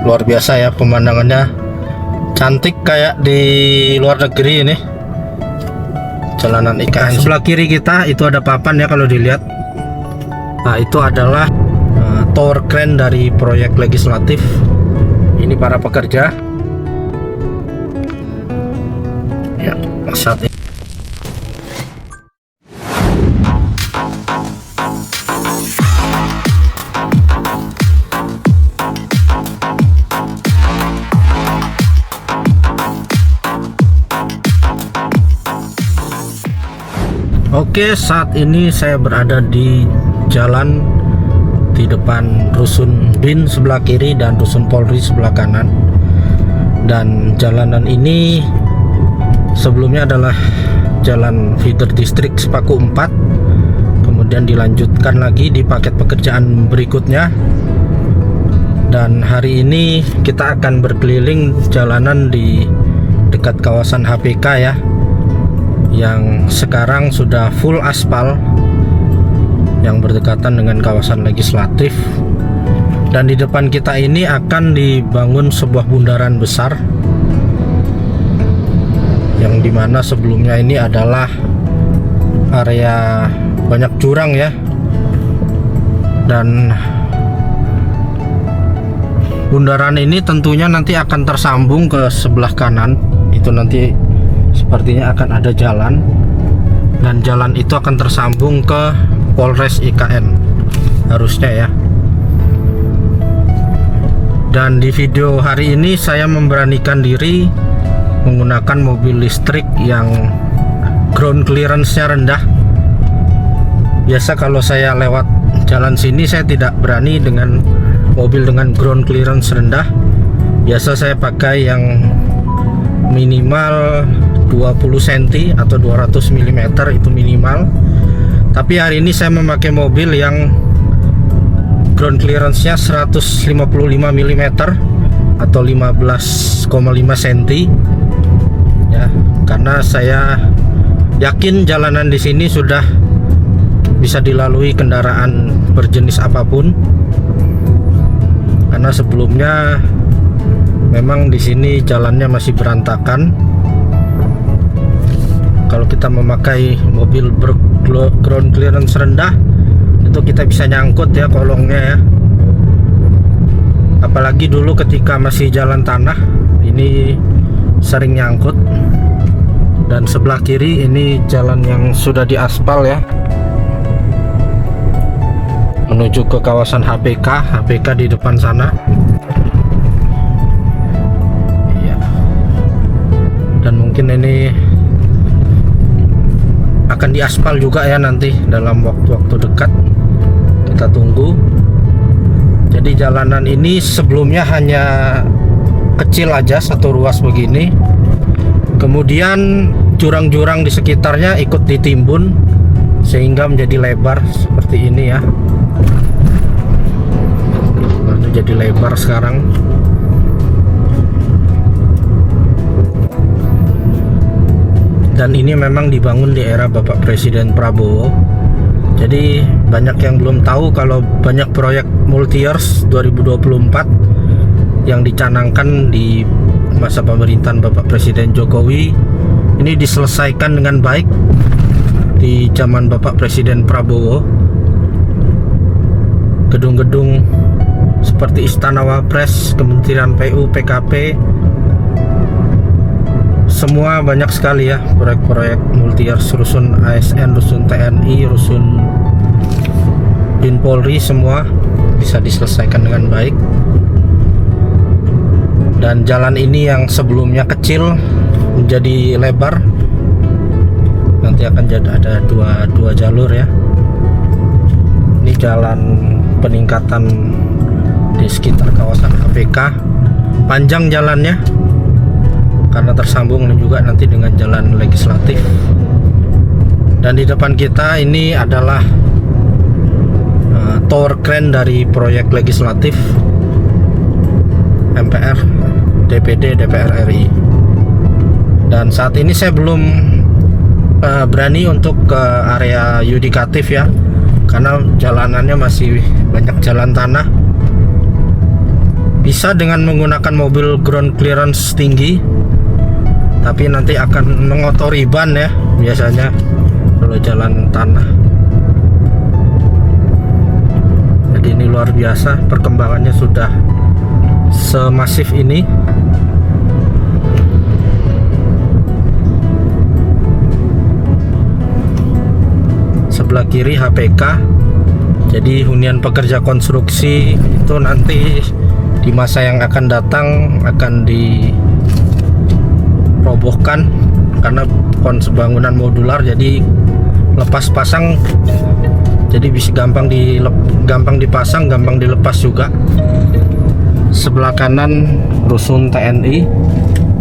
luar biasa ya, pemandangannya cantik kayak di luar negeri ini. Jalanan IKN. Sebelah kiri kita itu ada papan ya kalau dilihat. Nah, itu adalah tower crane dari proyek legislatif. Ini para pekerja. Ya, saat ini. Oke, saat ini saya berada di jalan di depan Rusun BIN sebelah kiri dan Rusun Polri sebelah kanan. Dan jalanan ini sebelumnya adalah jalan feeder distrik Sepaku 4, kemudian dilanjutkan lagi di paket pekerjaan berikutnya. Dan hari ini kita akan berkeliling jalanan di dekat kawasan HPK ya, yang sekarang sudah full aspal, yang berdekatan dengan kawasan legislatif. Dan di depan kita ini akan dibangun sebuah bundaran besar, yang dimana sebelumnya ini adalah area banyak jurang ya. Dan bundaran ini tentunya nanti akan tersambung ke sebelah kanan. Itu nanti sepertinya akan ada jalan, dan jalan itu akan tersambung ke Polres IKN harusnya ya. Dan di video hari ini saya memberanikan diri menggunakan mobil listrik yang ground clearance-nya rendah. Biasa kalau saya lewat jalan sini saya tidak berani dengan mobil dengan ground clearance rendah. Biasa saya pakai yang minimal 20 cm atau 200 mm itu minimal. Tapi hari ini saya memakai mobil yang ground clearance-nya 155 mm atau 15,5 cm ya, karena saya yakin jalanan di sini sudah bisa dilalui kendaraan berjenis apapun. Karena sebelumnya memang di sini jalannya masih berantakan. Kalau kita memakai mobil ground clearance rendah, itu kita bisa nyangkut ya kolongnya ya. Apalagi dulu ketika masih jalan tanah, ini sering nyangkut. Dan sebelah kiri ini jalan yang sudah diaspal ya, menuju ke kawasan HPK di depan sana. Iya. Dan mungkin ini akan diaspal juga ya nanti dalam waktu-waktu dekat. Kita tunggu. Jadi jalanan ini sebelumnya hanya kecil aja, satu ruas begini. Kemudian jurang-jurang di sekitarnya ikut ditimbun sehingga menjadi lebar seperti ini ya. Lalu jadi lebar sekarang. Dan ini memang dibangun di era Bapak Presiden Prabowo. Jadi banyak yang belum tahu kalau banyak proyek multi-years 2024 yang dicanangkan di masa pemerintahan Bapak Presiden Jokowi ini diselesaikan dengan baik di zaman Bapak Presiden Prabowo. Gedung-gedung seperti Istana Wapres, Kementerian PU, PKP, semua banyak sekali ya proyek-proyek multi-years, rusun ASN, rusun TNI, rusun BIN Polri, semua bisa diselesaikan dengan baik. Dan jalan ini yang sebelumnya kecil menjadi lebar, nanti akan jadi ada dua jalur ya. Ini jalan peningkatan di sekitar kawasan HPK, panjang jalannya karena tersambung juga nanti dengan jalan legislatif. Dan di depan kita ini adalah tower crane dari proyek legislatif MPR, DPD, DPR RI. Dan saat ini saya belum berani untuk ke area yudikatif ya, karena jalanannya masih banyak jalan tanah. bisa dengan menggunakan mobil ground clearance tinggi, tapi nanti akan mengotori ban ya biasanya kalau jalan tanah. Jadi ini luar biasa, perkembangannya sudah semasif ini. Sebelah kiri HPK, jadi hunian pekerja konstruksi itu nanti di masa yang akan datang akan dirobohkan karena bangunan modular, jadi lepas pasang, jadi bisa gampang dipasang, gampang dilepas juga. Sebelah kanan rusun TNI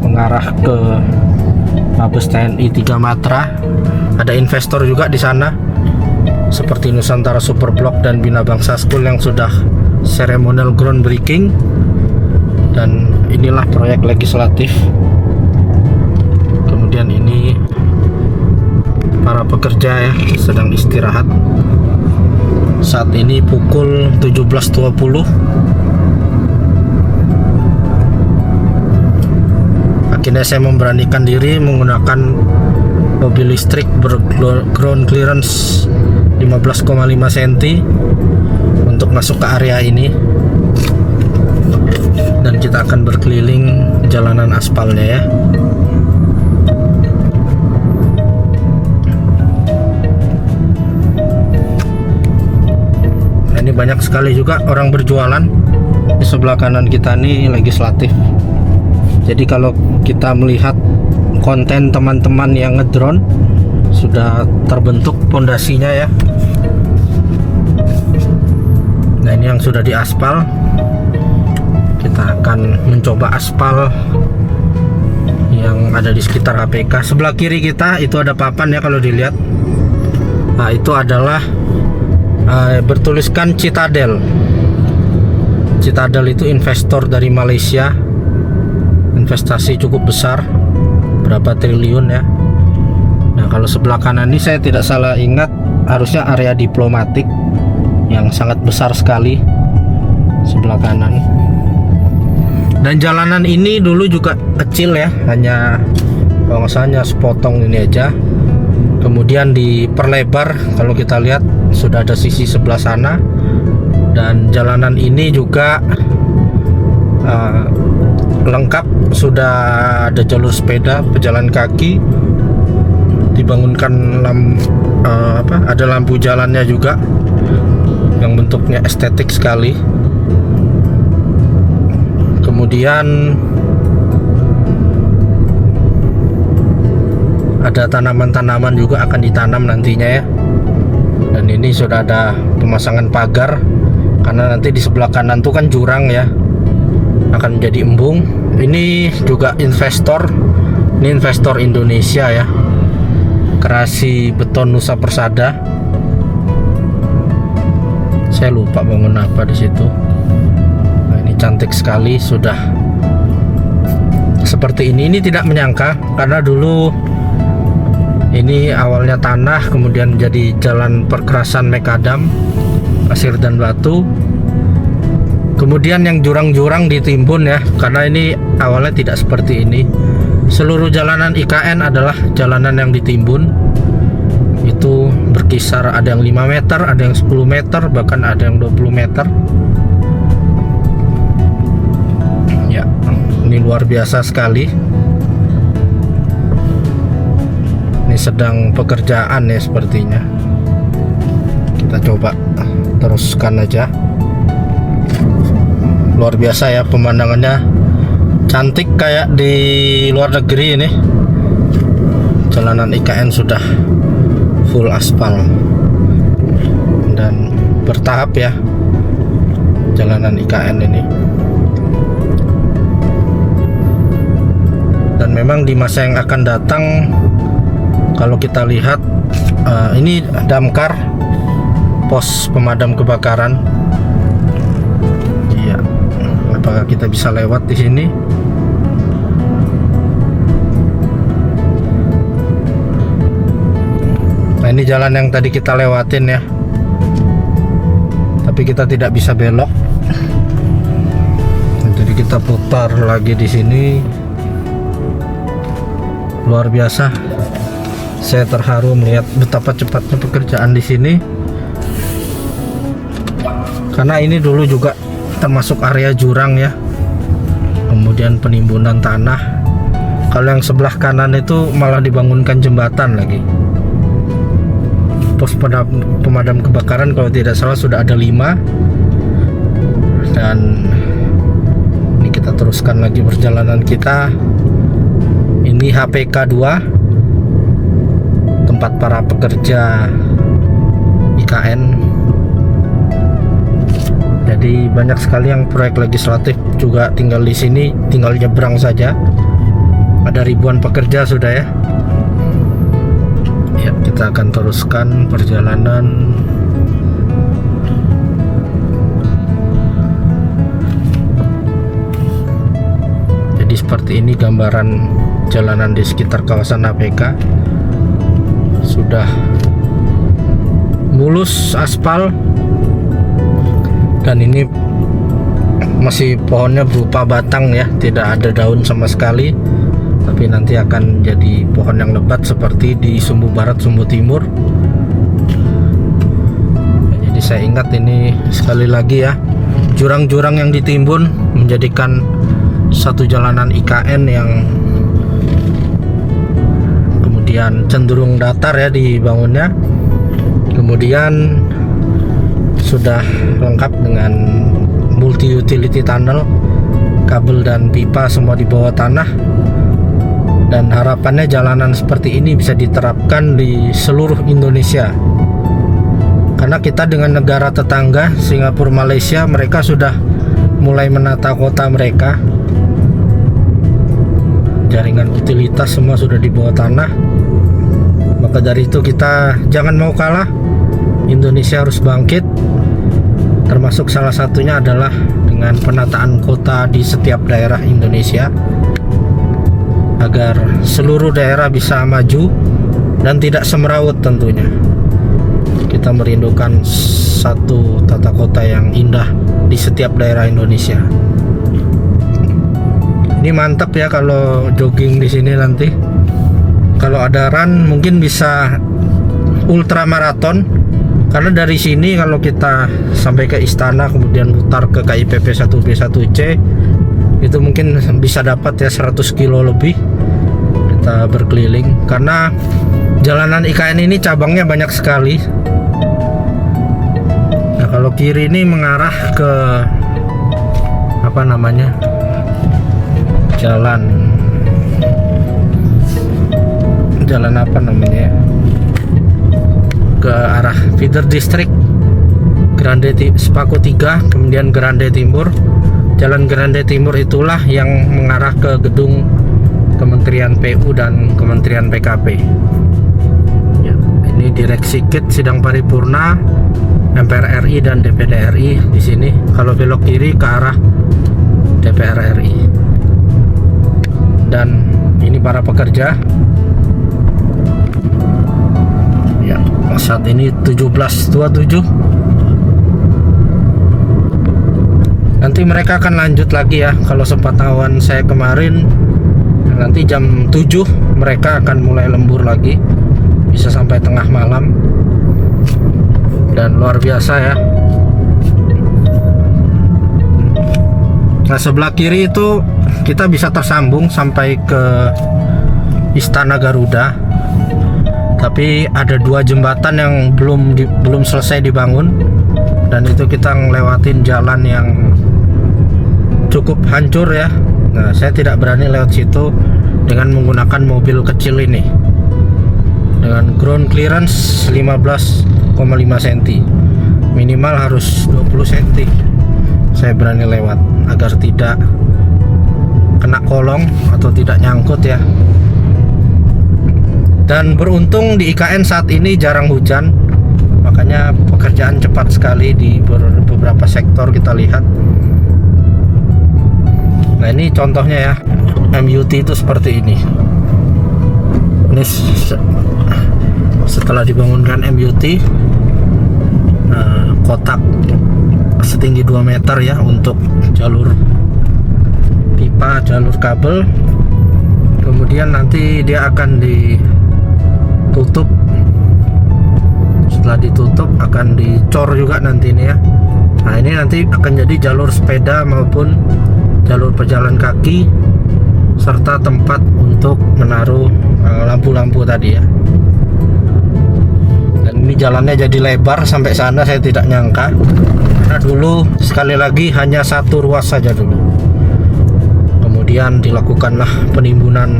mengarah ke Mabes TNI 3 Matra. Ada investor juga di sana seperti Nusantara Superblock dan Bina Bangsa School yang sudah seremonial groundbreaking. Dan inilah proyek legislatif. Kemudian ini para pekerja ya sedang istirahat. Saat ini pukul 17.20. Akhirnya saya memberanikan diri menggunakan mobil listrik berground clearance 15,5 cm untuk masuk ke area ini, dan kita akan berkeliling jalanan aspalnya ya. Nah, ini banyak sekali juga orang berjualan. Di sebelah kanan kita nih legislatif. Jadi kalau kita melihat konten teman-teman yang ngedrone, sudah terbentuk pondasinya ya. Nah, ini yang sudah diaspal. Kita akan mencoba aspal yang ada di sekitar HPK. Sebelah kiri kita itu ada papan ya kalau dilihat. Nah, itu adalah bertuliskan Citadel. Citadel itu investor dari Malaysia. Investasi cukup besar, berapa triliun ya. Nah, kalau sebelah kanan ini saya tidak salah ingat harusnya area diplomatik yang sangat besar sekali sebelah kanan. Dan jalanan ini dulu juga kecil ya, hanya kalau nggak salah sepotong ini aja. Kemudian diperlebar, kalau kita lihat sudah ada sisi sebelah sana. Dan jalanan ini juga lengkap, sudah ada jalur sepeda, pejalan kaki, dibangunkan ada lampu jalannya juga yang bentuknya estetik sekali. Kemudian ada tanaman-tanaman juga akan ditanam nantinya ya. Dan ini sudah ada pemasangan pagar karena nanti di sebelah kanan tuh kan jurang ya, akan menjadi embung. Ini juga investor, ini investor Indonesia ya, Kerasi Beton Nusa Persada. Saya lupa bangun apa di situ. Nah, ini cantik sekali, sudah seperti ini. Ini tidak menyangka karena dulu ini awalnya tanah, kemudian menjadi jalan perkerasan makadam, pasir dan batu. Kemudian yang jurang-jurang ditimbun ya, karena ini awalnya tidak seperti ini. Seluruh jalanan IKN adalah jalanan yang ditimbun. Itu berkisar ada yang 5 meter, ada yang 10 meter, bahkan ada yang 20 meter. Ya, ini luar biasa sekali. Ini sedang pekerjaan ya sepertinya. Kita coba teruskan aja. Luar biasa ya pemandangannya, cantik kayak di luar negeri ini. Jalanan IKN sudah full aspal dan bertahap ya jalanan IKN ini. Dan memang di masa yang akan datang, kalau kita lihat ini damkar, pos pemadam kebakaran. Iya, apakah kita bisa lewat di sini? Nah, ini jalan yang tadi kita lewatin ya, tapi kita tidak bisa belok. Jadi kita putar lagi di sini. Luar biasa. Saya terharu melihat betapa cepatnya pekerjaan di sini. Karena ini dulu juga termasuk area jurang ya. Kemudian penimbunan tanah. Kalau yang sebelah kanan itu malah dibangunkan jembatan lagi. Pos pemadam kebakaran kalau tidak salah sudah ada 5. Dan ini kita teruskan lagi perjalanan kita. Ini HPK 2, tempat para pekerja IKN. Jadi banyak sekali yang proyek legislatif juga tinggal di sini, tinggal nyebrang saja. Ada ribuan pekerja sudah ya. Ya, kita akan teruskan perjalanan. Jadi seperti ini gambaran jalanan di sekitar kawasan HPK. Sudah mulus aspal. Dan ini masih pohonnya berupa batang ya, tidak ada daun sama sekali. Tapi nanti akan jadi pohon yang lebat seperti di Sumbu Barat, Sumbu Timur. Jadi saya ingat ini sekali lagi ya, jurang-jurang yang ditimbun menjadikan satu jalanan IKN yang kemudian cenderung datar ya dibangunnya. Kemudian sudah lengkap dengan multi utility tunnel, kabel dan pipa semua di bawah tanah. Dan harapannya jalanan seperti ini bisa diterapkan di seluruh Indonesia. Karena kita dengan negara tetangga Singapura, Malaysia, mereka sudah mulai menata kota mereka. Jaringan utilitas semua sudah di bawah tanah. Maka dari itu kita jangan mau kalah. Indonesia harus bangkit. Termasuk salah satunya adalah dengan penataan kota di setiap daerah Indonesia, agar seluruh daerah bisa maju dan tidak semrawut tentunya. Kita merindukan satu tata kota yang indah di setiap daerah Indonesia. Ini mantap ya kalau jogging di sini nanti. Kalau ada run mungkin bisa ultra maraton. Karena dari sini kalau kita sampai ke istana kemudian putar ke KIPP 1B1C itu mungkin bisa dapat ya 100 kilo lebih kita berkeliling. Karena jalanan IKN ini cabangnya banyak sekali. Nah kalau kiri ini mengarah ke apa namanya, jalan apa namanya, ke arah feeder district Grande Sepaku 3, kemudian Grande Timur. Jalan Grande Timur itulah yang mengarah ke gedung Kementerian PU dan Kementerian PKP. Ya, ini Direksi KIT sidang paripurna MPR RI dan DPD RI di sini. Kalau belok kiri ke arah DPR RI. Dan ini para pekerja. Ya, saat ini 17.27. Nanti mereka akan lanjut lagi ya. Kalau sepengetahuan saya kemarin, nanti jam 7 mereka akan mulai lembur lagi, bisa sampai tengah malam. Dan luar biasa ya. Nah sebelah kiri itu kita bisa tersambung sampai ke Istana Garuda. Tapi ada 2 jembatan yang belum selesai dibangun. Dan itu kita ngelewatin jalan yang cukup hancur ya. Nah saya tidak berani lewat situ dengan menggunakan mobil kecil ini dengan ground clearance 15,5 cm, minimal harus 20 cm. Saya berani lewat agar tidak kena kolong atau tidak nyangkut ya. Dan beruntung di IKN saat ini jarang hujan, makanya pekerjaan cepat sekali di beberapa sektor kita lihat. Nah ini contohnya ya, MUT itu seperti ini. Ini setelah dibangunkan MUT, kotak setinggi 2 meter ya untuk jalur jalur kabel, kemudian nanti dia akan ditutup. Setelah ditutup akan dicor juga nanti ini ya. Nah ini nanti akan jadi jalur sepeda maupun jalur pejalan kaki serta tempat untuk menaruh lampu-lampu tadi ya. Dan ini jalannya jadi lebar sampai sana, saya tidak nyangka, karena dulu sekali lagi hanya satu ruas saja dulu. Kemudian dilakukanlah penimbunan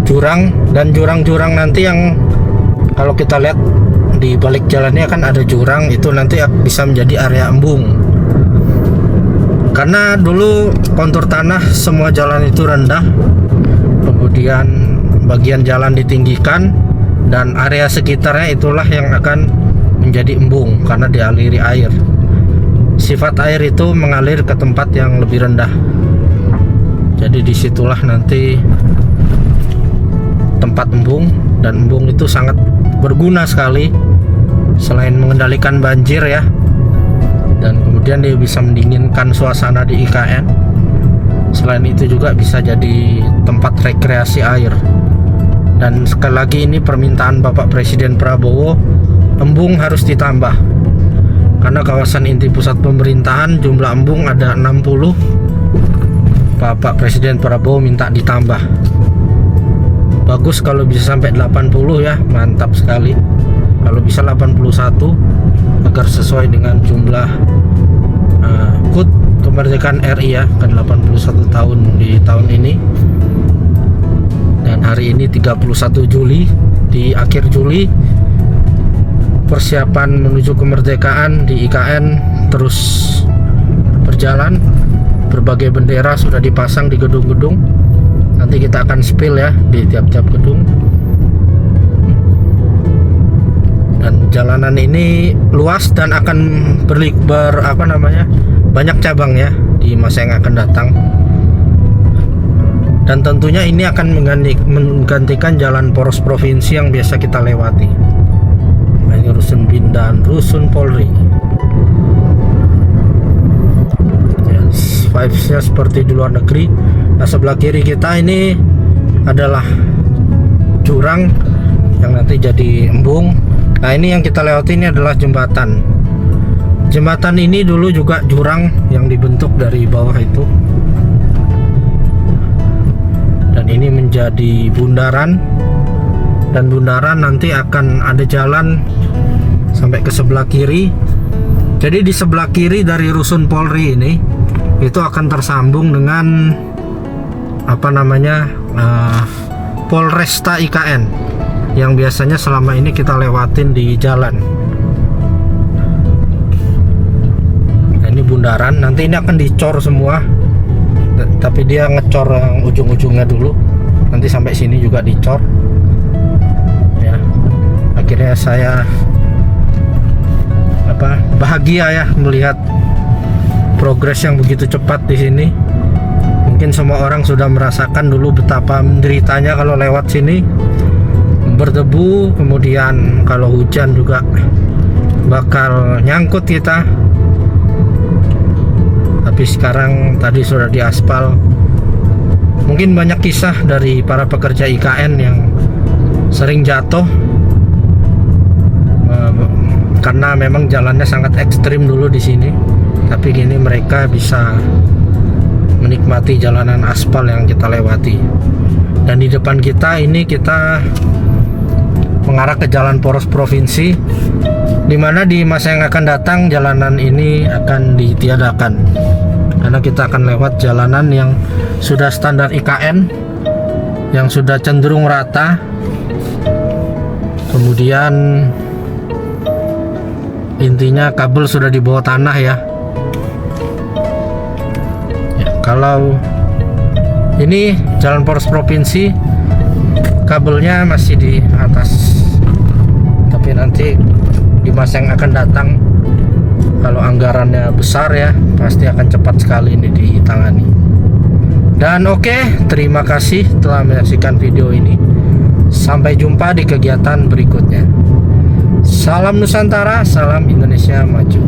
jurang, dan jurang-jurang nanti yang kalau kita lihat di balik jalannya kan ada jurang, itu nanti bisa menjadi area embung. Karena dulu kontur tanah semua jalan itu rendah, kemudian bagian jalan ditinggikan, dan area sekitarnya itulah yang akan menjadi embung karena dialiri air. Sifat air itu mengalir ke tempat yang lebih rendah. Jadi disitulah nanti tempat embung, dan embung itu sangat berguna sekali selain mengendalikan banjir ya, dan kemudian dia bisa mendinginkan suasana di IKN. Selain itu juga bisa jadi tempat rekreasi air. Dan sekali lagi ini permintaan Bapak Presiden Prabowo, embung harus ditambah karena kawasan inti pusat pemerintahan jumlah embung ada 60. Bapak Presiden Prabowo minta ditambah. Bagus kalau bisa sampai 80 ya, mantap sekali. Kalau bisa 81 agar sesuai dengan jumlah HUT kemerdekaan RI ya, kan 81 tahun di tahun ini. Dan hari ini 31 Juli, di akhir Juli persiapan menuju kemerdekaan di IKN terus berjalan. Berbagai bendera sudah dipasang di gedung-gedung. Nanti kita akan spill ya di tiap-tiap gedung. Dan jalanan ini luas dan akan banyak cabang ya di masa yang akan datang. Dan tentunya ini akan menggantikan jalan poros provinsi yang biasa kita lewati. Ini Rusun Bindan, Rusun Polri. Yes, vibes-nya seperti di luar negeri. Nah sebelah kiri kita ini adalah jurang yang nanti jadi embung. Nah ini yang kita lewati ini adalah jembatan. Jembatan ini dulu juga jurang yang dibentuk dari bawah itu. Dan ini menjadi bundaran. Dan bundaran nanti akan ada jalan sampai ke sebelah kiri. Jadi di sebelah kiri dari Rusun Polri ini itu akan tersambung dengan Polresta IKN yang biasanya selama ini kita lewatin di jalan. Nah, ini bundaran, nanti ini akan dicor semua, tapi dia ngecor yang ujung-ujungnya dulu, nanti sampai sini juga dicor ya. Akhirnya saya bahagia ya melihat progres yang begitu cepat di sini. Mungkin semua orang sudah merasakan dulu betapa menderitanya kalau lewat sini, berdebu, kemudian kalau hujan juga bakal nyangkut kita. Tapi sekarang tadi sudah diaspal. Mungkin banyak kisah dari para pekerja IKN yang sering jatuh karena memang jalannya sangat ekstrim dulu di sini. Tapi kini mereka bisa menikmati jalanan aspal yang kita lewati. Dan di depan kita ini kita mengarah ke jalan poros provinsi, dimana di masa yang akan datang jalanan ini akan ditiadakan karena kita akan lewat jalanan yang sudah standar IKN, yang sudah cenderung rata. Kemudian intinya kabel sudah di bawah tanah ya. Kalau ini jalan poros provinsi, kabelnya masih di atas, tapi nanti di masa yang akan datang kalau anggarannya besar ya pasti akan cepat sekali ini ditangani. Dan oke, terima kasih telah menyaksikan video ini. Sampai jumpa di kegiatan berikutnya. Salam Nusantara, salam Indonesia Maju.